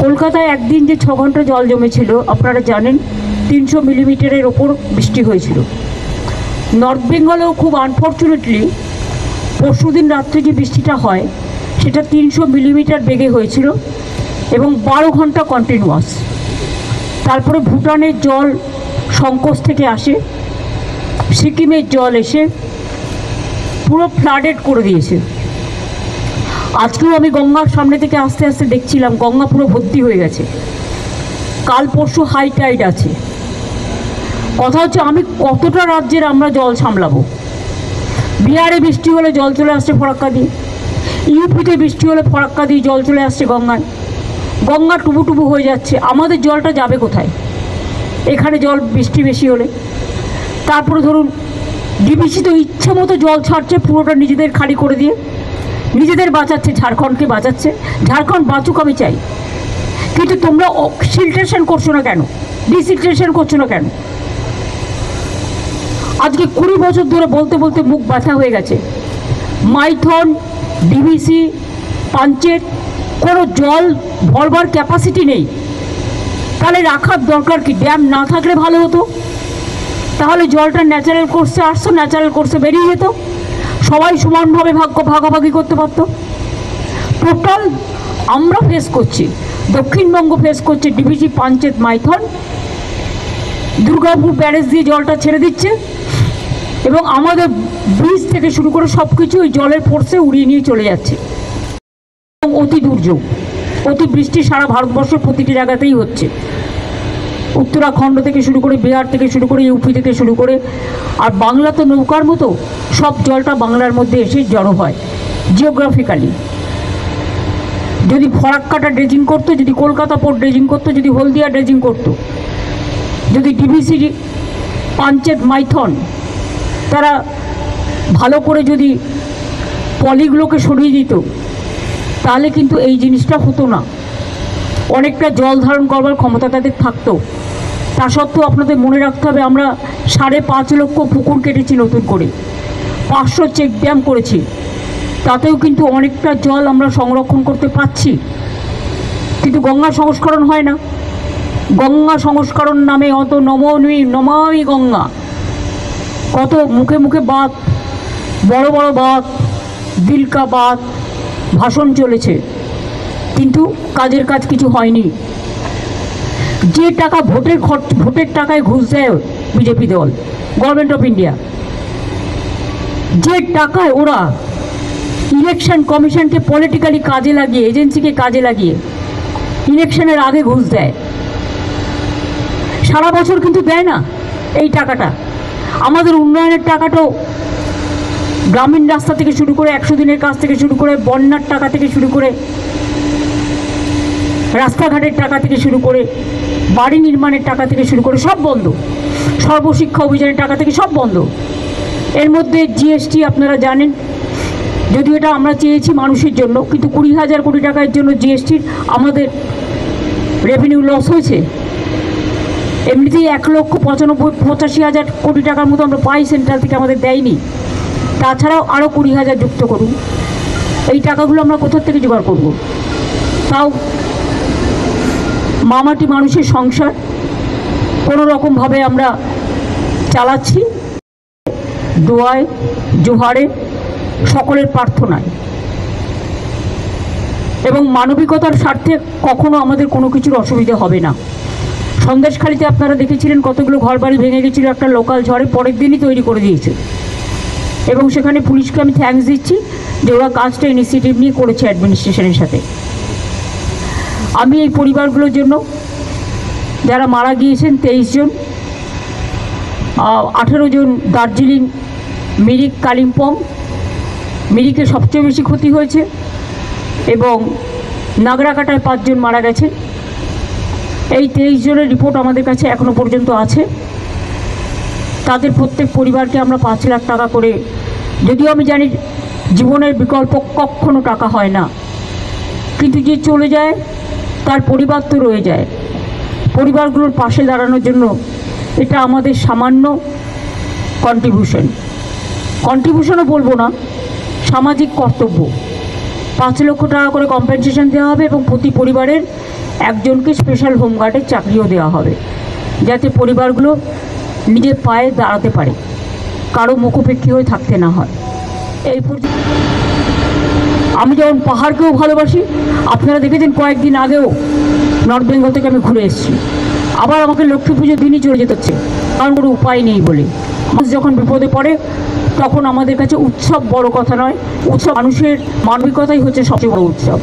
কলকাতায় একদিন যে 6 ঘন্টা জল জমেছিল আপনারা জানেন, 300 মিলিমিটারের ওপর বৃষ্টি হয়েছিল। নর্থ বেঙ্গলেও খুব আনফর্চুনেটলি পরশুদিন রাত্রে যে বৃষ্টিটা হয় সেটা 300 মিলিমিটার বেগে হয়েছিল এবং 12 ঘন্টা কন্টিনিউয়াস। তারপরে ভুটানের জল সংকোচ থেকে আসে, সিকিমের জল এসে পুরো ফ্লাডেড করে দিয়েছে। আজকেও আমি গঙ্গার সামনে থেকে আস্তে আস্তে দেখছিলাম গঙ্গা পুরো ভর্তি হয়ে গেছে। কাল পরশু হাই টাইড আছে। কথা হচ্ছে আমি কতটা রাজ্যের আমরা জল সামলাবো। বিহারে বৃষ্টি হলে জল চলে আসছে ফরাক্কা দিয়ে, ইউপিতে বৃষ্টি হলে ফরাক্কা দিয়ে জল চলে আসছে গঙ্গায়, গঙ্গা টুবু হয়ে যাচ্ছে। আমাদের জলটা যাবে কোথায় এখানে জল বৃষ্টি বেশি হলে? তারপরে ধরুন ডিবিসি তো ইচ্ছা মতো জল ছাড়ছে, পুরোটা নিজেদের খালি করে দিয়ে নিজেদের বাঁচাচ্ছে, ঝাড়খণ্ডকে বাঁচাচ্ছে। ঝাড়খণ্ড বাঁচুক আমি চাই, কিন্তু তোমরা সিলট্রেশন করছো না কেন, ডিসিলট্রেশন করছো না কেন? আজকে 20 বছর ধরে বলতে বলতে মুখ ব্যথা হয়ে গেছে। মাইথন, ডিবিসি, পাঞ্চেত কোনো জল ভরবার ক্যাপাসিটি নেই। তাহলে রাখার দরকার কি? ড্যাম না থাকলে ভালো হতো, তাহলে জলটা ন্যাচারাল কোর্সে আসতো, ন্যাচারাল কোর্সে বেরিয়ে যেত, সবাই সমানভাবে ভাগাভাগি করতে পারত। টোটাল আমরা ফেস করছি, দক্ষিণবঙ্গ ফেস করছে ডিবিসি, পাঞ্চেত, মাইথন। দুর্গাপুর ব্যারেজ দিয়ে জলটা ছেড়ে দিচ্ছে এবং আমাদের ব্রিজ থেকে শুরু করে সব কিছু ওই জলের ফোর্সে উড়িয়ে নিয়ে চলে যাচ্ছে। এবং অতি দুর্যোগ, অতি বৃষ্টি সারা ভারতবর্ষের প্রতিটি জায়গাতেই হচ্ছে, উত্তরাখণ্ড থেকে শুরু করে, বিহার থেকে শুরু করে, ইউপি থেকে শুরু করে। আর বাংলা তো নৌকার মতো, সব জলটা বাংলার মধ্যে এসে জড়ো হয় জিওগ্রাফিক্যালি। যদি ফরাক্কাটা ড্রেজিং করতো, যদি কলকাতা পোর্ট ড্রেজিং করতো, যদি হলদিয়া ড্রেজিং করতো, যদি ডিবিসি, পাঞ্চেত, মাইথন তারা ভালো করে যদি পলিগুলোকে সরিয়ে দিত, তাহলে কিন্তু এই জিনিসটা হতো না। অনেকটা জল ধারণ করবার ক্ষমতা তাদের থাকতো। তা সত্ত্বেও আপনাদের মনে রাখতে হবে, আমরা 5.5 লক্ষ পুকুর কেটেছি নতুন করে, 500 চেক ড্যাম করেছি, তাতেও কিন্তু অনেকটা জল আমরা সংরক্ষণ করতে পারছি। কিন্তু গঙ্গা সংস্করণ হয় না। গঙ্গা সংস্করণ নামে অত নমামি গঙ্গা, কত মুখে মুখে বাত, বড় বড় বাত, দিলকা বাত, ভাষণ চলেছে, কিন্তু কাজের কাজ কিছু হয়নি। যে টাকা ভোটের টাকায় ঘুষ দেয় বিজেপি দল, গভর্নমেন্ট অফ ইন্ডিয়া, যে টাকায় ওরা ইলেকশন কমিশনকে পলিটিক্যালি কাজে লাগিয়ে, এজেন্সিকে কাজে লাগিয়ে ইলেকশনের আগে ঘুষ দেয়, সারা বছর কিন্তু দেয় না এই টাকাটা। আমাদের উন্নয়নের টাকাটাও গ্রামীণ রাস্তা থেকে শুরু করে, 100 দিনের কাজ থেকে শুরু করে, বন্যার টাকা থেকে শুরু করে, রাস্তাঘাটের টাকা থেকে শুরু করে, বাড়ি নির্মাণের টাকা থেকে শুরু করে সব বন্ধ। সর্বশিক্ষা অভিযানের টাকা থেকে সব বন্ধ। এর মধ্যে জিএসটি আপনারা জানেন, যদিও এটা আমরা চেয়েছি মানুষের জন্য, কিন্তু 20,000 কোটি টাকার জন্য জিএসটির আমাদের রেভিনিউ লস হয়েছে। এমনিতেই 1,85,000 কোটি টাকার মতো আমরা পাই সেন্ট্রাল থেকে, আমাদের দেয়নি। তাছাড়াও আরও 20,000 যুক্ত করুন। এই টাকাগুলো আমরা কোথা থেকে জোগাড় করব? তাও মামাটি মানুষের সংসার কোনো রকমভাবে আমরা চালাচ্ছি, দোয়ায়, জোহারে, সকলের প্রার্থনায় এবং মানবিকতার স্বার্থে কখনো আমাদের কোনো কিছুর অসুবিধা হবে না। সন্দেশখালিতে আপনারা দেখেছিলেন কতগুলো ঘরবাড়ি ভেঙে গেছিলো একটা লোকাল ঝড়ে, পরের দিনই তৈরি করে দিয়েছে। এবং সেখানে পুলিশকে আমি থ্যাঙ্কস দিচ্ছি যে ওরা কাজটা ইনিশিয়েটিভ নিয়ে করেছে অ্যাডমিনিস্ট্রেশনের সাথে। আমি এই পরিবারগুলোর জন্য, যারা মারা গিয়েছেন 23 জন, 18 জন দার্জিলিং, মিরিক, কালিম্পং, মিরিকে সবচেয়ে বেশি ক্ষতি হয়েছে এবং নাগরাকাটায় 5 জন মারা গেছে। এই 23 জনের রিপোর্ট আমাদের কাছে এখনো পর্যন্ত আছে। তাদের প্রত্যেক পরিবারকে আমরা 5 লাখ টাকা করে, যদিও আমি জানি জীবনের বিকল্প কখনো টাকা হয় না, কিন্তু যে চলে যায় তার পরিবার তো রয়ে যায়। পরিবারগুলোর পাশে দাঁড়ানোর জন্য এটা আমাদের সামান্য কন্ট্রিবিউশনও বলবো না, সামাজিক কর্তব্য। 5 লক্ষ টাকা করে কম্পেনসেশন দেওয়া হবে এবং প্রতি পরিবারের একজনকে স্পেশাল হোমগার্ডের চাকরিও দেওয়া হবে, যাতে পরিবারগুলো নিজের পায়ে দাঁড়াতে পারে, কারো মুখোপেক্ষী হয়ে থাকতে না হয়। এই আমি যেমন পাহাড়কেও ভালোবাসি, আপনারা দেখেছেন কয়েকদিন আগেও নর্থ বেঙ্গল থেকে আমি ঘুরে এসেছি, আবার আমাকে লক্ষ্মী পুজোর দিনই চলে যেতে হচ্ছে, কারণ কোনো উপায় নেই বলে। মানুষ যখন বিপদে পড়ে তখন আমাদের কাছে উৎসব বড় কথা নয়, উৎসব মানুষের মানবিকতাই হচ্ছে সবচেয়ে বড় উৎসব।